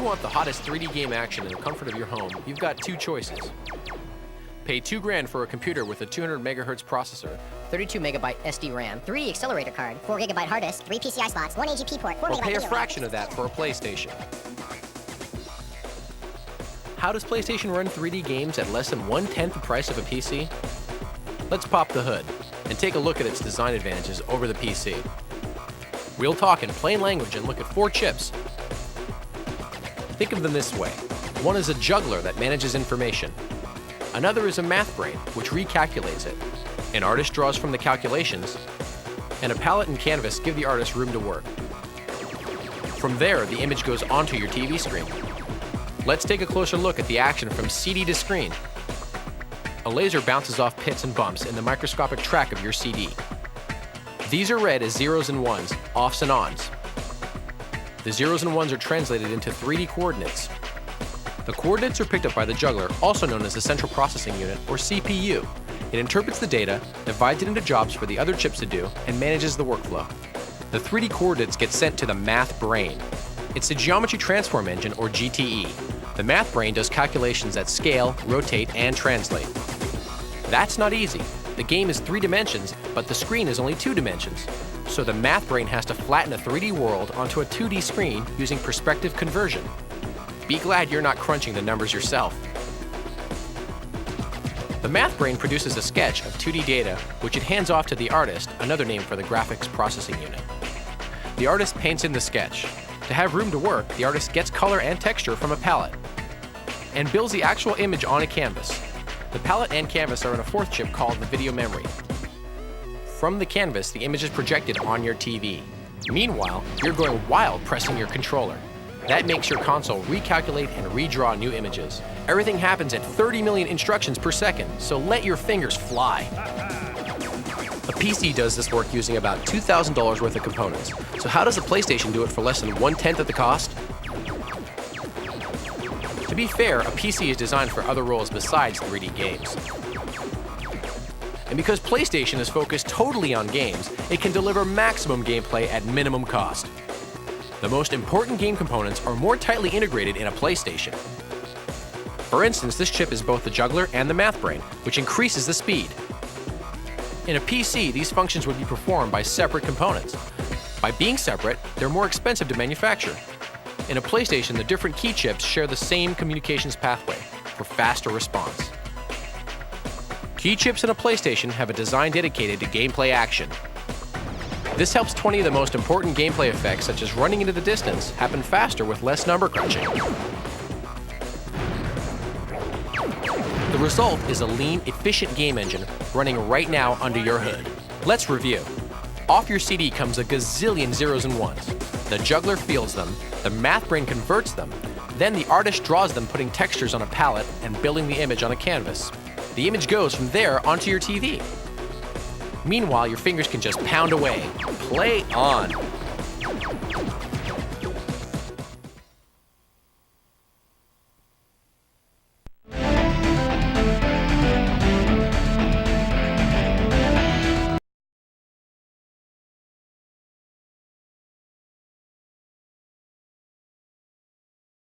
you want the hottest 3D game action in the comfort of your home, you've got two choices. Pay $2 grand for a computer with a 200 MHz processor, 32 megabyte SD RAM, 3 accelerator card, 4 gigabyte hard disk, 3 PCI slots, 1 AGP port, 4 or megabyte pay a video fraction of that for a PlayStation. How does PlayStation run 3D games at less than 1/10 the price of a PC? Let's pop the hood and take a look at its design advantages over the PC. We'll talk in plain language and look at 4 chips. Think of them this way. One is a juggler that manages information. Another is a math brain, which recalculates it. An artist draws from the calculations, and a palette and canvas give the artist room to work. From there, the image goes onto your TV screen. Let's take a closer look at the action from CD to screen. A laser bounces off pits and bumps in the microscopic track of your CD. These are read as zeros and ones, offs and ons. The zeros and ones are translated into 3D coordinates. The coordinates are picked up by the juggler, also known as the Central Processing Unit, or CPU. It interprets the data, divides it into jobs for the other chips to do, and manages the workflow. The 3D coordinates get sent to the math brain. It's the Geometry Transform Engine, or GTE. The math brain does calculations that scale, rotate, and translate. That's not easy. The game is 3 dimensions, but the screen is only 2 dimensions. So the math brain has to flatten a 3D world onto a 2D screen using perspective conversion. Be glad you're not crunching the numbers yourself. The math brain produces a sketch of 2D data, which it hands off to the artist, another name for the graphics processing unit. The artist paints in the sketch. To have room to work, the artist gets color and texture from a palette and builds the actual image on a canvas. The palette and canvas are in a 4th chip called the video memory. From the canvas, the image is projected on your TV. Meanwhile, you're going wild pressing your controller. That makes your console recalculate and redraw new images. Everything happens at 30 million instructions per second, so let your fingers fly. A PC does this work using about $2,000 worth of components. So how does a PlayStation do it for less than 1/10 of the cost? To be fair, a PC is designed for other roles besides 3D games. And because PlayStation is focused totally on games, it can deliver maximum gameplay at minimum cost. The most important game components are more tightly integrated in a PlayStation. For instance, this chip is both the juggler and the math brain, which increases the speed. In a PC, these functions would be performed by separate components. By being separate, they're more expensive to manufacture. In a PlayStation, the different key chips share the same communications pathway for faster response. Key chips in a PlayStation have a design dedicated to gameplay action. This helps 20 of the most important gameplay effects, such as running into the distance, happen faster with less number crunching. The result is a lean, efficient game engine running right now under your hood. Let's review. Off your CD comes a gazillion zeros and ones. The juggler fields them, the math brain converts them, then the artist draws them, putting textures on a palette and building the image on a canvas. The image goes from there onto your TV. Meanwhile, your fingers can just pound away. Play on!